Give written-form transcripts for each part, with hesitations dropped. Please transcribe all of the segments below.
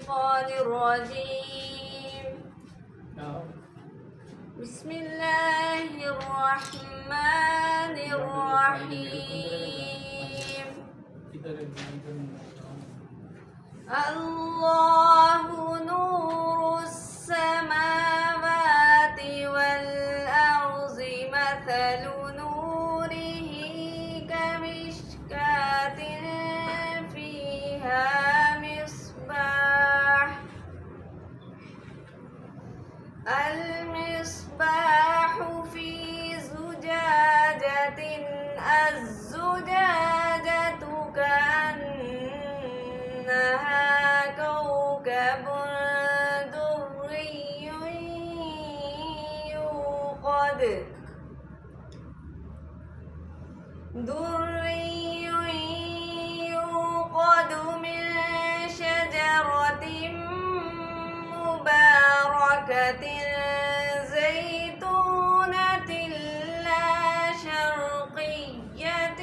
الشيطان الرجيم. بسم الله الرحمن الرحيم. الله نور السماوات والأرض مثل نوره كمشكاة فيها مصباح. المصباح في زجاجة الزجاجة كأنها كوكب دري يوقد من شجرة مباركة زيتونة لا شرقية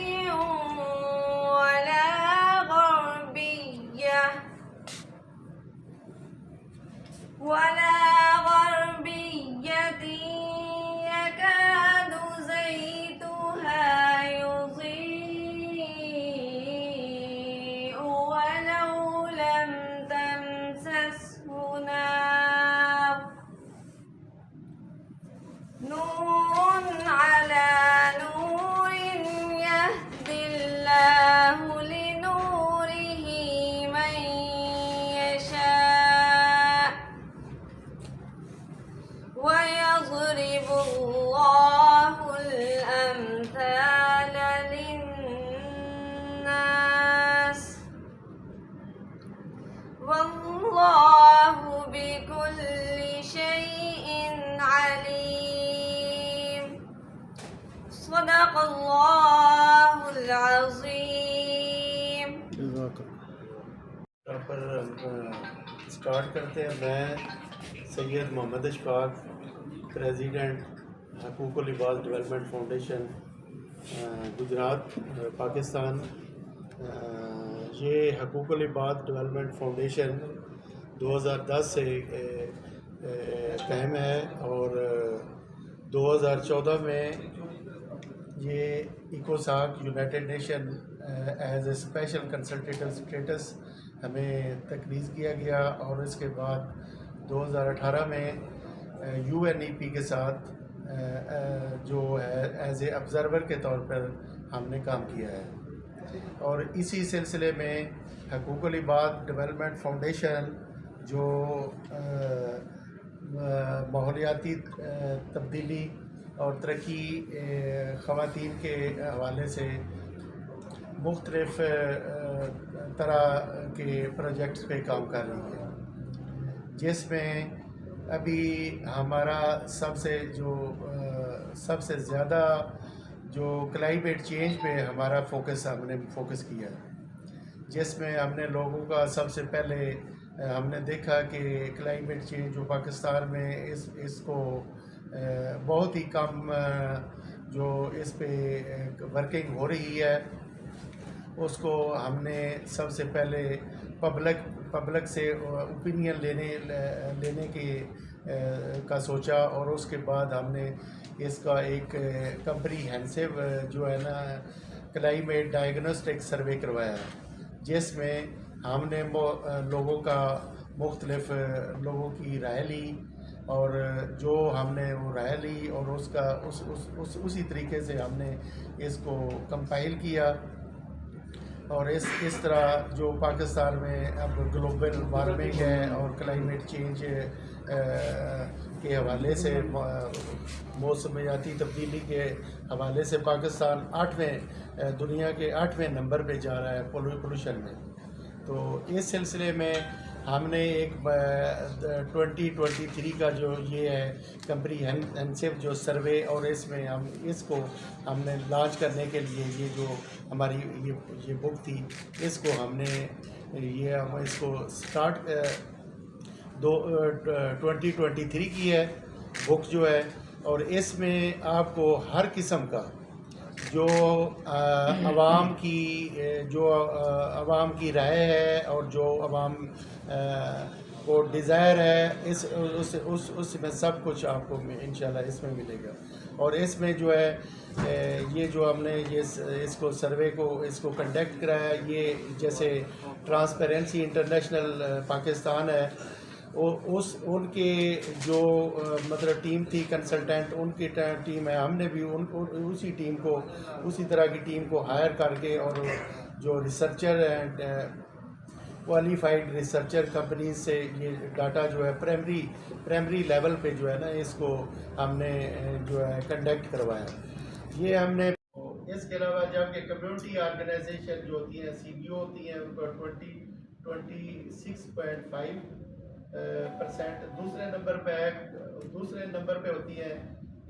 ولا غربية يكاد زيتها يضيء ولو لم تمسسه نار. نور على نور يهدي الله لنوره من يشاء ويضرب الله الأمثال للناس والله بكل شيء عليم. صدق الله العظيم. پر سٹارٹ کرتے ہیں. میں سید محمد اشفاق، پریزیڈنٹ حقوق العباد ڈیولپمنٹ فاؤنڈیشن گجرات پاکستان. یہ حقوق العباد ڈیولپمنٹ فاؤنڈیشن 2010 سے قائم ہے اور 2014 میں یہ ایکوساک United Nation as a special consultative status ہمیں تکریز کیا گیا اور اس کے بعد 2018 میں UNEP کے ساتھ جو ہے ایز اے آبزرور کے طور پر ہم نے کام کیا ہے. اور اسی سلسلے میں حقوق العباد ڈیولپمنٹ فاؤنڈیشن جو ماحولیاتی تبدیلی اور ترقی خواتین کے حوالے سے مختلف طرح کے پروجیکٹس پہ کام کر رہی ہے، جس میں ابھی ہمارا سب سے زیادہ جو کلائمیٹ چینج پہ ہمارا ہم نے فوکس کیا ہے، جس میں ہم نے لوگوں کا سب سے پہلے ہم نے دیکھا کہ کلائمیٹ چینج جو پاکستان میں اس کو بہت ہی کم جو اس پہ ورکنگ ہو رہی ہے، اس کو ہم نے سب سے پہلے پبلک سے اوپینین لینے کا سوچا اور اس کے بعد ہم نے اس کا ایک کمپریہنسو جو ہے نا کلائمیٹ ڈائگنوسٹک سروے کروایا، جس میں ہم نے مختلف لوگوں کی رائے لی اور جو ہم نے وہ رائے لی اور اسی طریقے سے ہم نے اس کو کمپائل کیا. اور اس طرح جو پاکستان میں اب گلوبل وارمنگ ہے اور کلائمیٹ چینج کے حوالے سے موسمیاتی تبدیلی کے حوالے سے پاکستان دنیا کے 8ویں نمبر پہ جا رہا ہے پولوشن میں. تو اس سلسلے میں ہم نے ایک 2023 کا جو یہ ہے کمپریہنسو جو سروے اور اس میں ہم نے لانچ کرنے کے لیے یہ جو ہماری یہ بک تھی اس کو ہم نے اس کو سٹارٹ 2023 کی ہے بک جو ہے. اور اس میں آپ کو ہر قسم کا جو عوام کی رائے ہے اور جو عوام کو ڈیزائر ہے اس میں سب کچھ آپ کو انشاءاللہ اس میں ملے گا. اور اس میں جو ہے یہ جو ہم نے اس کو سروے کو اس کو کنڈکٹ کرایا، یہ جیسے ٹرانسپیرنسی انٹرنیشنل پاکستان ہے، ان کے جو مطلب ٹیم تھی کنسلٹنٹ، ان کی ٹیم ہے، ہم نے بھی اسی طرح کی ٹیم کو ہائر کر کے اور جو researcher and qualified researcher companies سے یہ ڈاٹا جو ہے پرائمری لیول پہ جو ہے نا اس کو ہم نے جو ہے کنڈکٹ کروایا. یہ ہم نے اس کے علاوہ جب کہ کمیونٹی آرگنائزیشن جو ہوتی ہیں CBO ہوتی ہیں، ان کو 26.5% دوسرے نمبر پہ ہوتی ہے.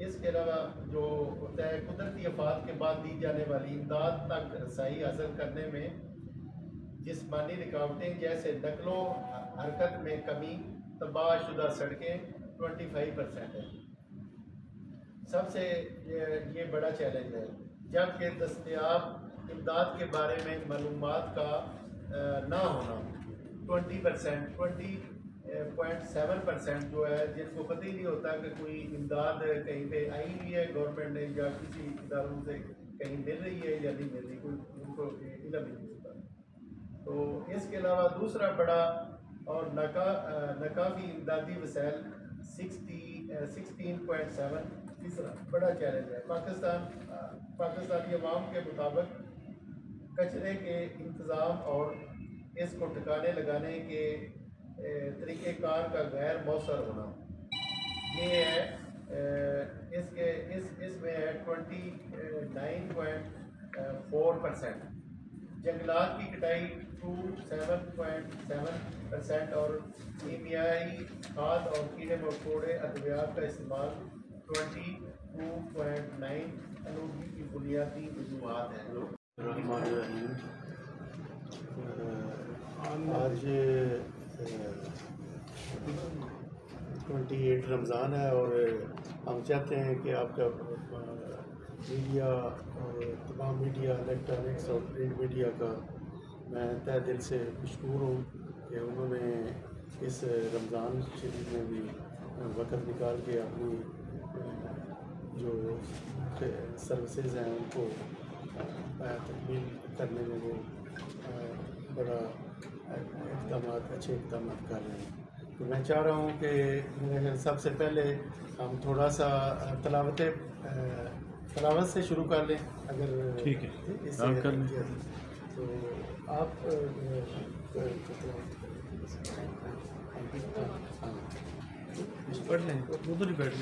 اس کے علاوہ جو ہوتا ہے قدرتی آفات کے بعد دی جانے والی امداد تک رسائی حاصل کرنے میں جسمانی رکاوٹیں جیسے نقل و حرکت میں کمی، تباہ شدہ سڑکیں 25% ہے. سب سے یہ بڑا چیلنج ہے، جبکہ دستیاب امداد کے بارے میں معلومات کا نہ ہونا 20.7% جو ہے جن کو پتہ ہی نہیں ہوتا کہ کوئی امداد کہیں پہ آئی ہوئی ہے گورنمنٹ نے یا کسی اداروں سے کہیں مل رہی ہے یا نہیں مل رہی، کوئی ان کو علم نہیں ہوتا. تو اس کے علاوہ دوسرا بڑا اور ناکافی امدادی وسائل 16.7 تیسرا بڑا چیلنج ہے. پاکستانی عوام کے مطابق کچرے کے انتظام اور اس کو ٹھکانے لگانے کے طریقہ کار کا غیر مؤثر ہونا، یہ ہے اس میں ہے 29.4%. جنگلات کی کٹائی 7.7% اور کیمیائی کھاد اور کیڑے مکوڑے ادویات کا استعمال 22.9 آلودگی کی بنیادی وجوہات ہیں. الرحمن الرحیم. آج 28 رمضان ہے اور ہم چاہتے ہیں کہ آپ کا میڈیا اور تمام میڈیا الیکٹرانکس اور پرنٹ میڈیا کا میں تہ دل سے مشکور ہوں کہ انہوں نے اس رمضان شریف میں بھی وقت نکال کے اپنی جو سروسز ہیں ان کو تکمیل کرنے میں وہ بڑا اچھے اقدامات کر رہے ہیں. تو میں چاہ رہا ہوں کہ سب سے پہلے ہم تھوڑا سا تلاوت سے شروع کر لیں، اگر ٹھیک ہے اس آپ کر لیں. تو آپ پڑھ لیں، وہ تو نہیں بیٹھ